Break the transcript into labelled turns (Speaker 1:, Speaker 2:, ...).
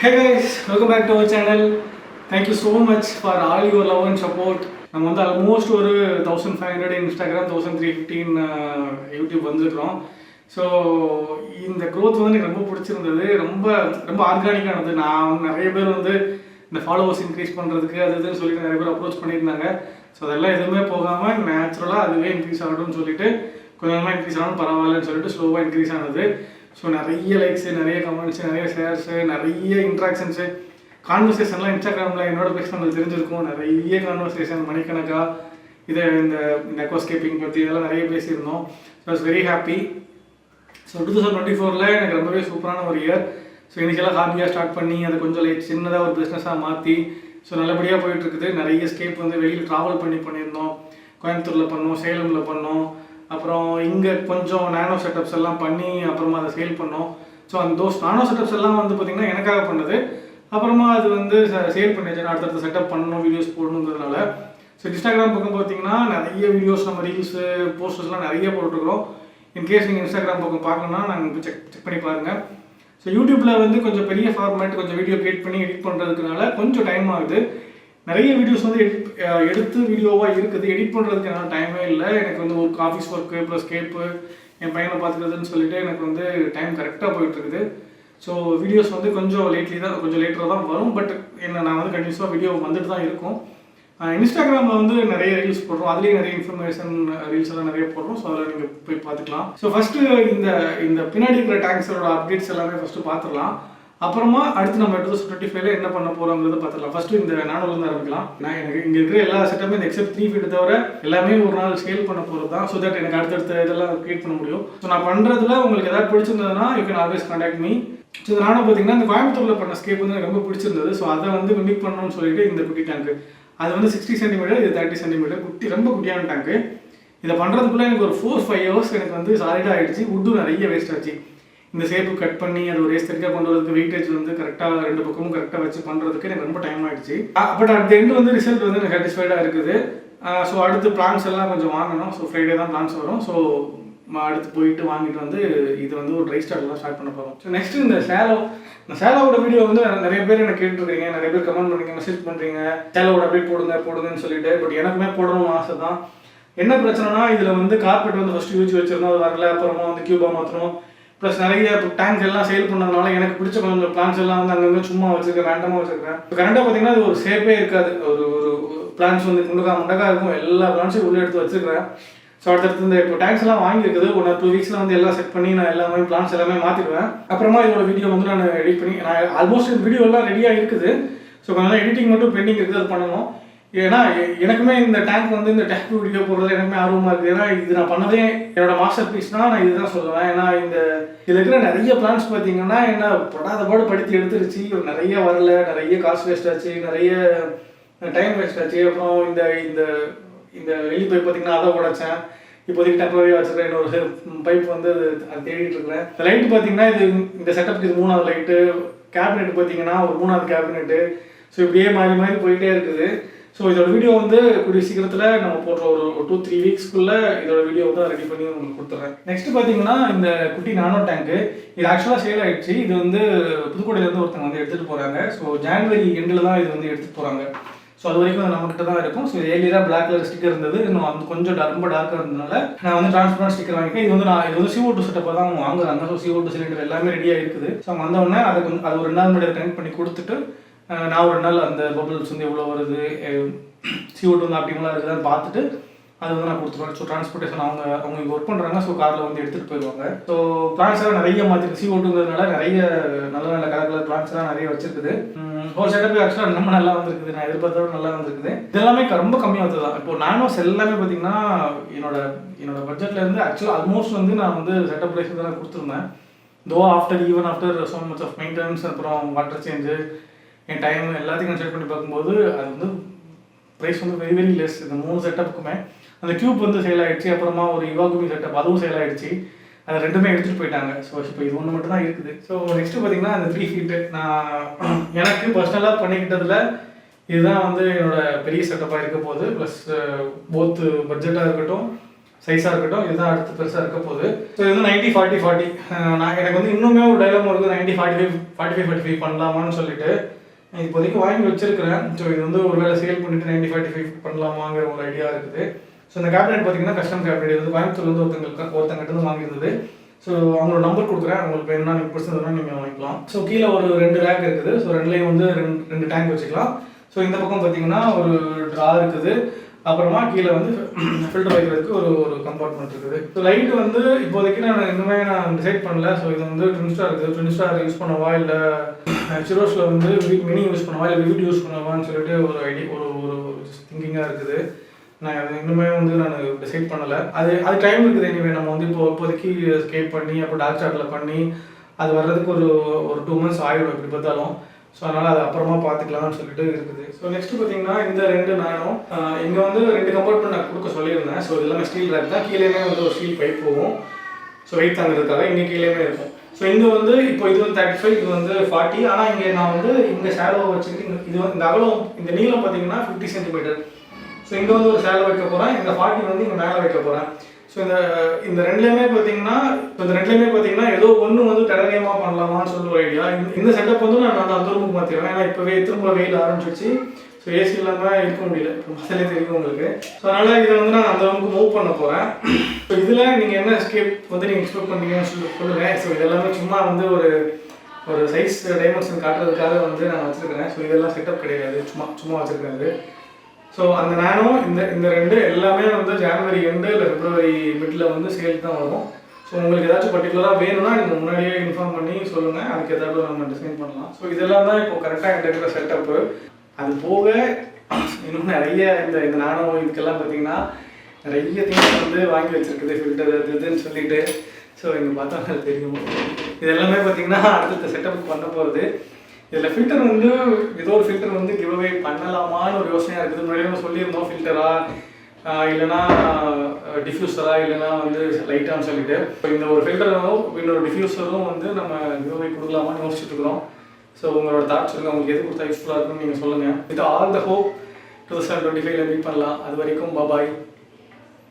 Speaker 1: Hey guys, welcome back to our channel. Thank you so much for all your love and support. நம்ம வந்து almost ஒரு 1500 Instagram 1315 YouTube வந்துருக்கிறோம். So இந்த growth வந்து எனக்கு ரொம்ப பிடிச்சிருந்தது. ரொம்ப ரொம்ப ஆர்கானிக்கானது. நான் நிறைய பேர் வந்து இந்த ஃபாலோவர்ஸ் இன்க்ரீஸ் பண்ணுறதுக்கு அது இதுன்னு சொல்லிட்டு நிறைய பேர் அப்ரோச் பண்ணியிருந்தாங்க. ஸோ அதெல்லாம் எதுவுமே போகாமல் நேச்சுரலாக அதுவே இன்க்ரீஸ் ஆகணும்னு சொல்லிட்டு கொஞ்சமாக இன்க்ரீஸ் ஆகணும் பரவாயில்லன்னு சொல்லிட்டு ஸ்லோவாக இன்க்ரீஸ் ஆனது. ஸோ நிறைய லைக்ஸு, நிறைய கமெண்ட்ஸு, நிறைய ஷேர்ஸு, நிறைய இன்ட்ராக்ஷன்ஸு, கான்வர்சேஷன்லாம் இன்ஸ்டாகிராமில் என்னோட பேசி நம்மளுக்கு தெரிஞ்சிருக்கும். நிறைய கான்வர்சேஷன் மணிக்கணக்காக இதை இந்த எக்கோஸ்கேப்பிங் பற்றி இதெல்லாம் நிறைய பேசியிருந்தோம். So it's very happy. So 2024 எனக்கு ரொம்பவே சூப்பரான ஒரு இயர். ஸோ இனிஷியலாக ஹாபியாக ஸ்டார்ட் பண்ணி அதை கொஞ்சம் சின்னதாக ஒரு பிஸ்னஸாக மாற்றி ஸோ நல்லபடியாக போயிட்டுருக்குது. நிறைய ஸ்கேப் வந்து வெளியில் ட்ராவல் பண்ணியிருந்தோம். கோயம்புத்தூரில் பண்ணோம், சேலமில் பண்ணோம், அப்புறம் இங்கே கொஞ்சம் நானோ செட்டப்ஸ் எல்லாம் பண்ணி அப்புறமா அதை சேல் பண்ணோம். ஸோ அந்த நானோ செட்டப்ஸ் எல்லாம் வந்து பார்த்திங்கன்னா எனக்காக பண்ணது. அப்புறமா அது வந்து சேல் பண்ணிச்சு. அடுத்தடுத்த செட்டப் பண்ணணும், வீடியோஸ் போடணுங்கிறதுனால. ஸோ இன்ஸ்டாகிராம் பக்கம் பார்த்தீங்கன்னா நிறைய வீடியோஸ், நம்ம ரீல்ஸு, போஸ்டர்ஸ்லாம் நிறைய போட்டுருக்குறோம். இன்கேஸ் நீங்கள் இன்ஸ்டாகிராம் பக்கம் பார்க்கணுன்னா நாங்கள் செக் பண்ணி பாருங்கள். ஸோ யூடியூப்பில் வந்து கொஞ்சம் பெரிய ஃபார்மேட், கொஞ்சம் வீடியோ கிரியேட் பண்ணி எடிட் பண்ணுறதுக்குனால கொஞ்சம் டைம் ஆகுது. நிறைய வீடியோஸ் வந்து எடுத்து வீடியோவாக இருக்குது. எடிட் பண்ணுறதுக்கு என்னால் டைமே இல்லை. எனக்கு வந்து ஒரு ஆஃபீஸ் ஒர்க்கு ப்ளஸ் கேப்பு, என் பையனை பார்த்துக்கிறதுன்னு சொல்லிட்டு எனக்கு வந்து டைம் கரெக்டாக போயிட்டுருக்குது. ஸோ வீடியோஸ் வந்து கொஞ்சம் லேட்டராக தான் வரும். பட் நான் வந்து கண்டினியூஸாக வீடியோ வந்துட்டு தான் இருக்கும். இன்ஸ்டாகிராமில் வந்து நிறைய ரீல்ஸ் போடுறோம். அதுலேயே நிறைய இன்ஃபர்மேஷன் ரீல்ஸ் எல்லாம் நிறைய போடுறோம். ஸோ அதில் நீங்கள் போய் பார்த்துக்கலாம். ஸோ ஃபஸ்ட்டு இந்த பின்னாடி இருக்கிற டேங்க்ஸோட அப்டேட்ஸ் எல்லாமே ஃபஸ்ட்டு பார்த்துடலாம். அப்புறமா அடுத்து நம்ம 2025 என்ன பண்ண போகிறோங்கிறத பார்த்துக்கலாம். ஃபஸ்ட்டு இந்த நானூலேருந்து ஆரம்பிக்கலாம். எனக்கு இங்கே இருக்கிற எல்லா செட்டப்பும் இந்த எக்ஸப்ட் 3 ஃபீட் தவிர எல்லாமே ஒரு நாள் சேல் பண்ண போகிறது தான். ஸோ தட் எனக்கு அடுத்தடுத்த இதெல்லாம் க்ரியேட் பண்ண முடியும். ஸோ நான் பண்ணுறதுல உங்களுக்கு எதாவது பிடிச்சிருந்ததுன்னா you can always contact me. So இந்த நானும் பார்த்தீங்கன்னா இந்த கோயம்புத்தூரில் பண்ண ஸ்கேப் வந்து எனக்கு ரொம்ப பிடிச்சிருந்தது. ஸோ அதை வந்து மிமிக் பண்ணணும்னு சொல்லிட்டு இந்த குட்டி டேங்க்கு, அது வந்து 60 சென்டிமீட்டர், இது 30 சென்டிமீட்டர், ரொம்ப குட்டியான டேங்க்கு. இதை பண்ணுறதுக்குள்ளே எனக்கு ஒரு 4-5 ஹவர்ஸ் எனக்கு வந்து சாலிடாக ஆகிடுச்சு. உட்டும் நிறைய வேஸ்ட் ஆச்சு. இந்த ஷேப்பு கட் பண்ணி அது ஒரு எஸ்தெட்டிக்காக கொண்டு வரதுக்கு வெயிட்டேஜ் வந்து கரெக்டாக 2 பக்கமும் கரெக்டாக வச்சு பண்ணுறதுக்கு எனக்கு ரொம்ப டைம் ஆகிடுச்சு. பட் அட் த எண்ட் வந்து ரிசல்ட் வந்து எனக்கு சாட்டிஸ்ஃபைடாக இருக்குது. ஸோ அடுத்து பிளான்ஸ் எல்லாம் கொஞ்சம் வாங்கணும். ஸோ ஃப்ரைடே தான் பிளான்ஸ் வரும். ஸோ அடுத்து போயிட்டு வாங்கிட்டு வந்து இது வந்து ஒரு ட்ரை ஸ்டார்ட் தான் ஸ்டார்ட் பண்ண போகிறோம். ஸோ நெக்ஸ்ட்டு இந்த சேலோட வீடியோ வந்து நிறைய பேர் எனக்கு கேட்டுருக்கீங்க, நிறைய பேர் கமெண்ட் பண்ணுறீங்க, மெசேஜ் பண்ணுறீங்க, சேலோட அப்டேட் போடுங்கன்னு சொல்லிட்டு. பட் எனக்குமே போடணும்னு ஆசை தான். என்ன பிரச்சனைனா இதில் வந்து கார்பெட் வந்து ஃபஸ்ட்டு யூஸ் வச்சிருந்தோம், அது வரல. அப்புறமா வந்து கியூபாக மாற்றணும். ப்ளஸ் நிறைய டேங்க்ஸ் எல்லாம் சேல் பண்ணதுனால எனக்கு பிடிச்ச கொஞ்சம் பிளான்ஸ் எல்லாம் வந்து அங்கங்கே சும்மா வச்சுருக்கேன், ரேண்டமாக வச்சுருக்கேன். இப்போ கரெக்டாக பார்த்தீங்கன்னா அது ஒரு ஷேப்பே இருக்காது. ஒரு பிளான்ஸ் வந்து முண்டக்கா இருக்கும். எல்லா பிளான்ஸையும் உள்ளே எடுத்து வச்சுருக்கிறேன். ஸோ அடுத்தடுத்து இந்த இப்போ டேங்க்ஸ் எல்லாம் வாங்கியிருக்குது. 1-2 வீக்ஸில் வந்து எல்லாம் செட் பண்ணி நான் எல்லாமே பிளான்ஸ் எல்லாமே மாற்றிடுவேன். அப்புறமா இதோட வீடியோ வந்து நான் எடிட் பண்ணி ஆல்மோஸ்ட் இந்த வீடியோ எல்லாம் ரெடியாக இருக்குது. ஸோ கொஞ்சம் எடிட்டிங் மட்டும் பெண்டிங் இருக்குது, அது பண்ணணும். ஏன்னா எனக்குமே இந்த டேங்க் வந்து இந்த டேங்க் வீடியோ போடுறது எனக்குமே ஆர்வமாக இருக்குது. ஏன்னா இது நான் பண்ணதே என்னோட மாஸ்டர் பீஸ்னால் நான் இதுதான் சொல்லுவேன். ஏன்னா இதில் இருக்கிற நிறைய பிளான்ஸ் பார்த்தீங்கன்னா என்ன படாத பாடு படுத்தி எடுத்துருச்சு. நிறைய வரல, நிறைய காசு வேஸ்ட் ஆச்சு, நிறைய டைம் வேஸ்ட் ஆச்சு. அப்புறம் இந்த வெளி பைப் பார்த்தீங்கன்னா அதை உடைச்சேன். இப்போதைக்கு டெம்பரரியாக வச்சுருக்கேன். இன்னொரு பைப் வந்து அது தேடிட்டு இருக்கிறேன். இந்த லைட்டு பார்த்தீங்கன்னா இந்த செட்டப்புக்கு இது 3வது லைட்டு. கேபினெட் பார்த்தீங்கன்னா ஒரு 3வது கேபினெட்டு. ஸோ இப்படியே மாறி போயிட்டே இருக்குது. ஸோ இதோட வீடியோ வந்து கூடிய சீக்கிரத்தில் நம்ம போடுற ஒரு 2-3 வீக்ஸ்க்குள்ளே இதோட வீடியோ வந்து ரெடி பண்ணி உங்களுக்கு கொடுத்துட்றேன். நெக்ஸ்ட் பார்த்தீங்கன்னா இந்த குட்டி நானோ டேங்க்கு, இது ஆக்சுவலாக சேல் ஆகிடுச்சு. இது வந்து புதுக்கோட்டையிலேருந்து ஒருத்தங்க வந்து எடுத்துகிட்டு போகிறாங்க. ஸோ ஜான்வரி எண்டில் தான் இது வந்து எடுத்துகிட்டு போகிறாங்க. ஸோ அது வரைக்கும் அது நம்மகிட்ட தான் இருக்கும். ஸோ ஏர்லியராக பிளாக் கலர் ஸ்டிக்கர் இருந்தது. இன்னும் வந்து கொஞ்சம் ரொம்ப டார்க்காக இருந்ததுனால நான் வந்து டிரான்ஸ்பரண்ட் ஸ்டிக்கர் வாங்கிட்டேன். இது வந்து CO2 செட்டப்பாக தான் அவங்க வாங்குறாங்க. ஸோ CO2 சிலிண்டர் எல்லாமே ரெடியாக இருக்குது. ஸோ அவங்க வந்தவுடனே அது ஒரு 2 நாள் முன்னாடி கனெக்ட் பண்ணி கொடுத்துட்டு நான் ஒரு 2 நாள் அந்த பபிள்ஸ் வந்து எவ்வளோ வருது, CO2 வந்து ஆப்டிமலாக இருக்குதான்னு பார்த்துட்டு அது வந்து நான் கொடுத்துருவேன். ஸோ டிரான்ஸ்போர்ட்டேஷன் அவங்க இங்கே ஒர்க் பண்ணுறாங்க. ஸோ காரில் வந்து எடுத்துகிட்டு போயிடுவாங்க. ஸோ பிளான்ஸ் எல்லாம் நிறைய மாற்றிருக்கு. CO2ங்கிறதுனால நிறைய நல்ல கலர் பிளான்ஸ் எல்லாம் நிறைய வச்சிருக்குது. ஹோல் செட்டப் ஆக்சுவலாக ரொம்ப நல்லா வந்துருக்குது. நான் எதிர்பார்த்தோட நல்லா வந்துருக்குது. இதெல்லாமே ரொம்ப கம்மியாக வந்து தான். இப்போ நானோஸ் எல்லாமே பார்த்தீங்கன்னா என்னோட பட்ஜெட்லேருந்து ஆக்சுவலாக ஆல்மோஸ்ட் வந்து நான் வந்து செட்டப் ப்ரைஸ் தான் கொடுத்துருந்தேன். After so much of maintenance, அப்புறம் வாட்டர் சேஞ்சு, என் டைம் எல்லாத்தையும் கன்சிடர் பண்ணி பார்க்கும்போது அது வந்து ப்ரைஸ் வந்து வெரி வெரி லெஸ். இந்த 3 செட்டப்புக்குமே அந்த கியூப் வந்து சேல் ஆகிடுச்சு. அப்புறமா ஒரு யுவாகுமி செட்டப் அதுவும் சேல் ஆகிடுச்சு. அது 2மே எடுத்துகிட்டு போயிட்டாங்க. ஸோ இப்போ இது ஒன்று மட்டும் தான் இருக்குது. ஸோ நெக்ஸ்ட்டு பார்த்தீங்கன்னா அந்த 3 ஃபீட்டு நான் எனக்கு பர்சனலாக பண்ணிக்கிட்டதில் இதுதான் வந்து என்னோட பெரிய செட்டப்பாக இருக்க போகுது. ப்ளஸ் போத்து பட்ஜெட்டாக இருக்கட்டும், சைஸாக இருக்கட்டும், இதுதான் அடுத்து பெருசாக இருக்க போகுது. ஸோ இது வந்து 90-40-40. நான் எனக்கு வந்து இன்னுமே ஒரு டைலாக் இருக்குது, 90-45 பண்ணலாமான்னு சொல்லிட்டு இப்போதைக்கு வாங்கி வச்சிருக்கிறேன். ஸோ இது வந்து ஒரு வேளை சேல் பண்ணிட்டு 90-45 பண்ணலாமாங்கிற ஒரு ஐடியா இருக்குது. ஸோ இந்த கேபினெட் பார்த்தீங்கன்னா கஸ்டம் கேபினெட். இது வந்து கோயம்புத்தூர்லேருந்து ஒருத்தங்கிட்ட இருந்து வாங்கியிருந்தது. ஸோ அவங்களோட நம்பர் கொடுக்குறேன், உங்களுக்கு வேணும்னா நீங்கள் பிடிச்சிருந்தா நீங்கள் வாங்கிக்கலாம். ஸோ கீழே ஒரு 2 ரேக் இருக்குது. ஸோ ரெண்டுலேயும் வந்து ரெண்டு டேங்க் வச்சுக்கலாம். ஸோ இந்த பக்கம் பார்த்தீங்கன்னா ஒரு ட்ரா இருக்குது. அப்புறமா கீழே வந்து ஃபில்டர் வைக்கிறதுக்கு ஒரு கம்பார்ட்மெண்ட் இருக்குது. ஸோ லைட்டு வந்து இப்போதைக்கு நான் டிசைட் பண்ணல. ஸோ இது வந்து ட்வின் ஸ்டார் இருக்குது. ட்வின் ஸ்டார் யூஸ் பண்ணவா இல்லை சிரோஸில் வந்து மினி யூஸ் பண்ணவா இல்லை விவிட் யூஸ் பண்ணவான்னு சொல்லிட்டு ஒரு ஒரு திங்கிங்காக இருக்குது. நான் அது இன்னுமே வந்து நான் டிசைட் பண்ணலை. அது டைம் இருக்குது. எனிவே நம்ம வந்து இப்போதைக்கு ஸ்கேப் பண்ணி அப்புறம் டார்க் ஸ்டார்ட்டில் பண்ணி அது வர்றதுக்கு ஒரு 2 months ஆகிடும் எப்படி பார்த்தாலும். ஸோ அதனால் அது அப்புறமா பார்த்துக்கலாம்னு சொல்லிட்டு இருக்குது. ஸோ நெக்ஸ்ட் பார்த்தீங்கன்னா இந்த 2 நானும் இங்கே வந்து 2 கம்பார்ட்மெண்ட் நான் கொடுக்க சொல்லியிருந்தேன். ஸோ எல்லாமே ஸ்டீல் ரேக் தான். கீழேயுமே வந்து ஒரு ஸ்டீல் பைப் போகும். ஸோ வெயிட் தாங்கிறதுக்காக இங்கே கீழேயுமே இருக்கும். ஸோ இங்கே வந்து இப்போ இது வந்து 35, இது வந்து 40. ஆனால் இங்கே நான் வந்து இங்கே சேலோ வச்சுக்கிட்டு இது வந்து இந்த அகலம் இந்த நீளம் பார்த்தீங்கன்னா 50 cm. ஸோ இங்கே வந்து ஒரு சேலை வைக்க போகிறேன். இந்த 40 வந்து இங்கே மேலே வைக்க போகிறேன். ஸோ இந்த ரெண்டுலேயுமே பார்த்தீங்கன்னா ஏதோ ஒன்று வந்து டெரரியமாக பண்ணலாமான்னு சொல்லி ஒரு ஐடியா. இந்த செட்டப் வந்து நான் அந்த ரூமுக்கு மாற்றிடுவேன். ஏன்னா இப்போவே திரும்ப வெயில் ஆரம்பிச்சிச்சு. ஸோ ஏசி இல்லாமல் இருக்க முடியல, இப்போ மசாலே தெரியும் உங்களுக்கு. ஸோ அதனால் இதை வந்து நான் அந்த ரூமுக்கு மூவ் பண்ண போகிறேன். ஸோ இதில் நீங்கள் என்ன எஸ்கேப் வந்து நீங்கள் எக்ஸ்பெக்ட் பண்ணுறீங்கன்னு சொல்லுங்கள். ஸோ இதெல்லாமே சும்மா வந்து ஒரு சைஸ் டைமென்ஷன் காட்டுறதுக்காக வந்து நான் வச்சுருக்கிறேன். ஸோ இதெல்லாம் செட்டப் கிடையாது, சும்மா வச்சுருக்காரு. ஸோ அந்த நானும் இந்த 2 எல்லாமே வந்து ஜனவரி எண்டு இல்லை பிப்ரவரி மிடில் வந்து சேல் தான் வரும். ஸோ உங்களுக்கு ஏதாச்சும் பர்டிகுலராக வேணும்னா நீங்கள் முன்னாடியே இன்ஃபார்ம் பண்ணி சொல்லுங்கள், அதுக்கு ஏதாவது நம்ம டிசைன் பண்ணலாம். ஸோ இதெல்லாம் தான் இப்போ கரெக்டாக என்கிட்ட இருக்கிற செட்டப்பு. அது போக இன்னும் நிறைய இந்த நானும் இதுக்கெல்லாம் பார்த்தீங்கன்னா நிறைய திங்ஸ் வந்து வாங்கி வச்சுருக்குது, ஃபில்டர் இதுன்னு சொல்லிட்டு. ஸோ இங்கே பார்த்தா தெரியும். இது எல்லாமே பார்த்தீங்கன்னா அடுத்த செட்டப்புக்கு பண்ண போகிறது. இதில் ஃபில்டர் வந்து ஏதோ ஒரு ஃபில்டர் வந்து கிவ் அவே பண்ணலாமான்னு ஒரு யோசனையாக இருக்குது. முன்னாடி நம்ம சொல்லியிருந்தோம் ஃபில்டரா இல்லைனா டிஃப்யூசரா இல்லைனா வந்து லைட்டான்னு சொல்லிட்டு. இப்போ இந்த ஒரு ஃபில்டரும் இன்னொரு டிஃப்யூசரும் வந்து நம்ம கிவ் அவே கொடுக்கலாமான்னு யோசிச்சுட்டு இருக்கிறோம். ஸோ உங்களோட தாட்ஸ் சொல்லுங்கள், உங்களுக்கு எது கொடுத்தா யூஸ்ஃபுல்லாக இருக்குன்னு நீங்கள் சொல்லுங்கள். With all the hope 2025 meet பண்ணலாம். அது வரைக்கும் பாய்.